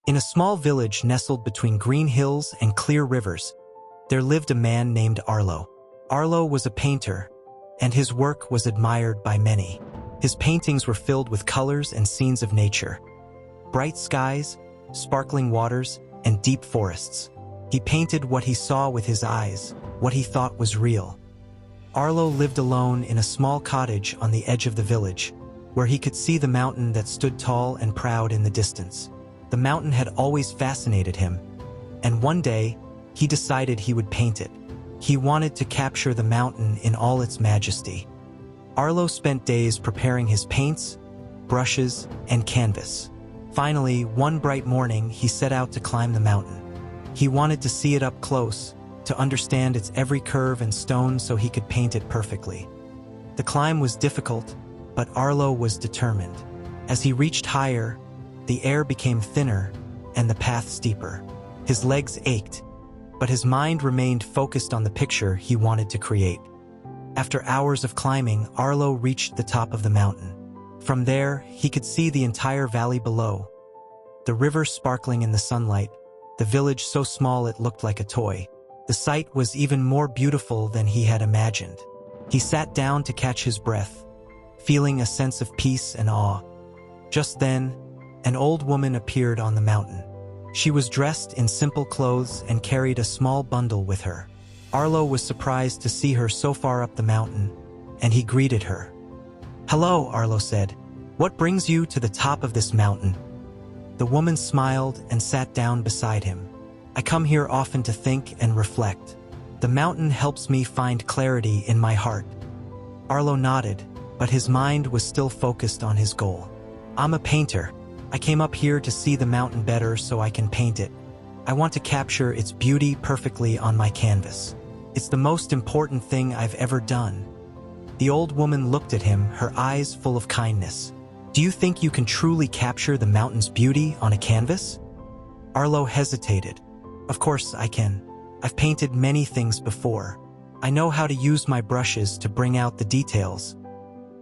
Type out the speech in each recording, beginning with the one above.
In a small village nestled between green hills and clear rivers, there lived a man named Arlo. Arlo was a painter, and his work was admired by many. His paintings were filled with colors and scenes of nature. Bright skies, sparkling waters, and deep forests. He painted what he saw with his eyes, what he thought was real. Arlo lived alone in a small cottage on the edge of the village, where he could see the mountain that stood tall and proud in the distance. The mountain had always fascinated him, and one day, he decided he would paint it. He wanted to capture the mountain in all its majesty. Arlo spent days preparing his paints, brushes, and canvas. Finally, one bright morning, he set out to climb the mountain. He wanted to see it up close, to understand its every curve and stone so he could paint it perfectly. The climb was difficult, but Arlo was determined. As he reached higher, the air became thinner and the path steeper. His legs ached, but his mind remained focused on the picture he wanted to create. After hours of climbing, Arlo reached the top of the mountain. From there, he could see the entire valley below. The river sparkling in the sunlight, the village so small it looked like a toy. The sight was even more beautiful than he had imagined. He sat down to catch his breath, feeling a sense of peace and awe. Just then, an old woman appeared on the mountain. She was dressed in simple clothes and carried a small bundle with her. Arlo was surprised to see her so far up the mountain, and he greeted her. "Hello," Arlo said. "What brings you to the top of this mountain?" The woman smiled and sat down beside him. "I come here often to think and reflect. The mountain helps me find clarity in my heart." Arlo nodded, but his mind was still focused on his goal. "I'm a painter. I came up here to see the mountain better so I can paint it. I want to capture its beauty perfectly on my canvas. It's the most important thing I've ever done." The old woman looked at him, her eyes full of kindness. "Do you think you can truly capture the mountain's beauty on a canvas?" Arlo hesitated. "Of course I can. I've painted many things before. I know how to use my brushes to bring out the details."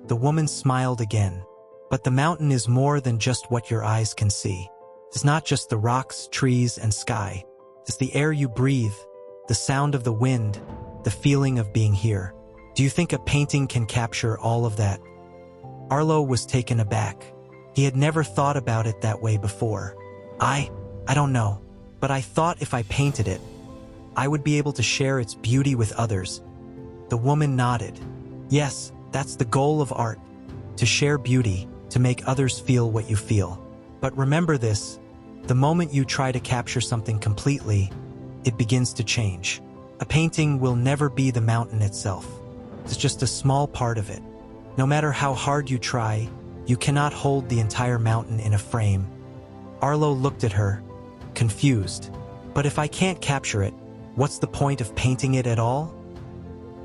The woman smiled again. "But the mountain is more than just what your eyes can see. It's not just the rocks, trees, and sky. It's the air you breathe, the sound of the wind, the feeling of being here. Do you think a painting can capture all of that?" Arlo was taken aback. He had never thought about it that way before. I don't know, but I thought if I painted it, I would be able to share its beauty with others." The woman nodded. "Yes, that's the goal of art, to share beauty, to make others feel what you feel. But remember this, the moment you try to capture something completely, it begins to change. A painting will never be the mountain itself. It's just a small part of it. No matter how hard you try, you cannot hold the entire mountain in a frame." Arlo looked at her, confused. "But if I can't capture it, what's the point of painting it at all?"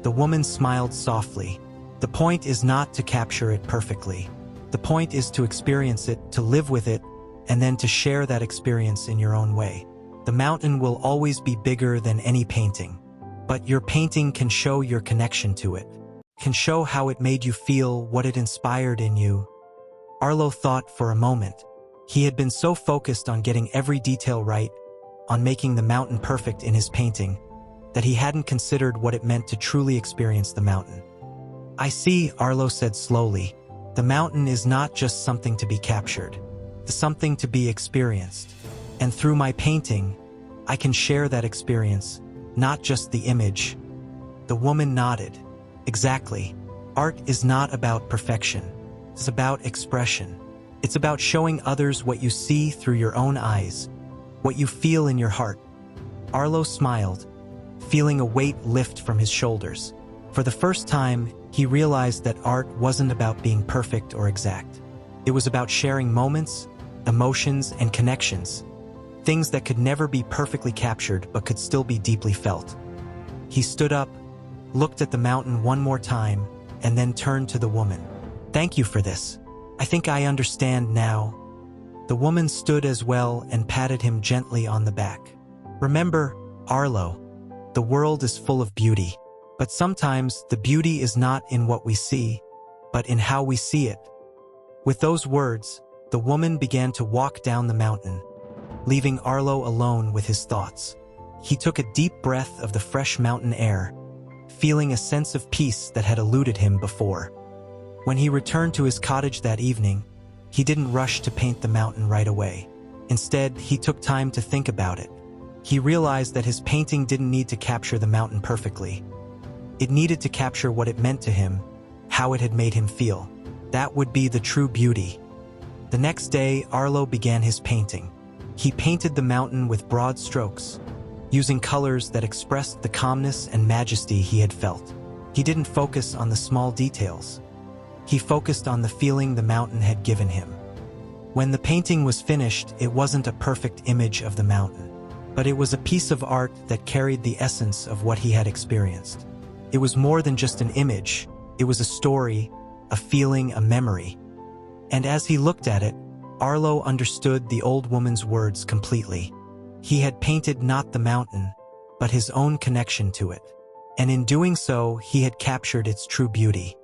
The woman smiled softly. "The point is not to capture it perfectly. The point is to experience it, to live with it, and then to share that experience in your own way. The mountain will always be bigger than any painting, but your painting can show your connection to it, can show how it made you feel, what it inspired in you." Arlo thought for a moment. He had been so focused on getting every detail right, on making the mountain perfect in his painting, that he hadn't considered what it meant to truly experience the mountain. "I see," Arlo said slowly. "The mountain is not just something to be captured. It's something to be experienced. And through my painting, I can share that experience, not just the image." The woman nodded. "Exactly. Art is not about perfection. It's about expression. It's about showing others what you see through your own eyes, what you feel in your heart." Arlo smiled, feeling a weight lift from his shoulders. For the first time, he realized that art wasn't about being perfect or exact. It was about sharing moments, emotions, and connections, things that could never be perfectly captured but could still be deeply felt. He stood up, looked at the mountain one more time, and then turned to the woman. "Thank you for this. I think I understand now." The woman stood as well and patted him gently on the back. "Remember, Arlo, the world is full of beauty. But sometimes the beauty is not in what we see, but in how we see it." With those words, the woman began to walk down the mountain. leaving Arlo alone with his thoughts. He took a deep breath of the fresh mountain air, feeling a sense of peace that had eluded him before. When he returned to his cottage that evening, he didn't rush to paint the mountain right away. Instead, he took time to think about it. He realized that his painting didn't need to capture the mountain perfectly. It needed to capture what it meant to him, how it had made him feel. That would be the true beauty. The next day, Arlo began his painting. He painted the mountain with broad strokes, using colors that expressed the calmness and majesty he had felt. He didn't focus on the small details. He focused on the feeling the mountain had given him. When the painting was finished, it wasn't a perfect image of the mountain, but it was a piece of art that carried the essence of what he had experienced. It was more than just an image. It was a story, a feeling, a memory. And as he looked at it, Arlo understood the old woman's words completely. He had painted not the mountain, but his own connection to it. And in doing so, he had captured its true beauty.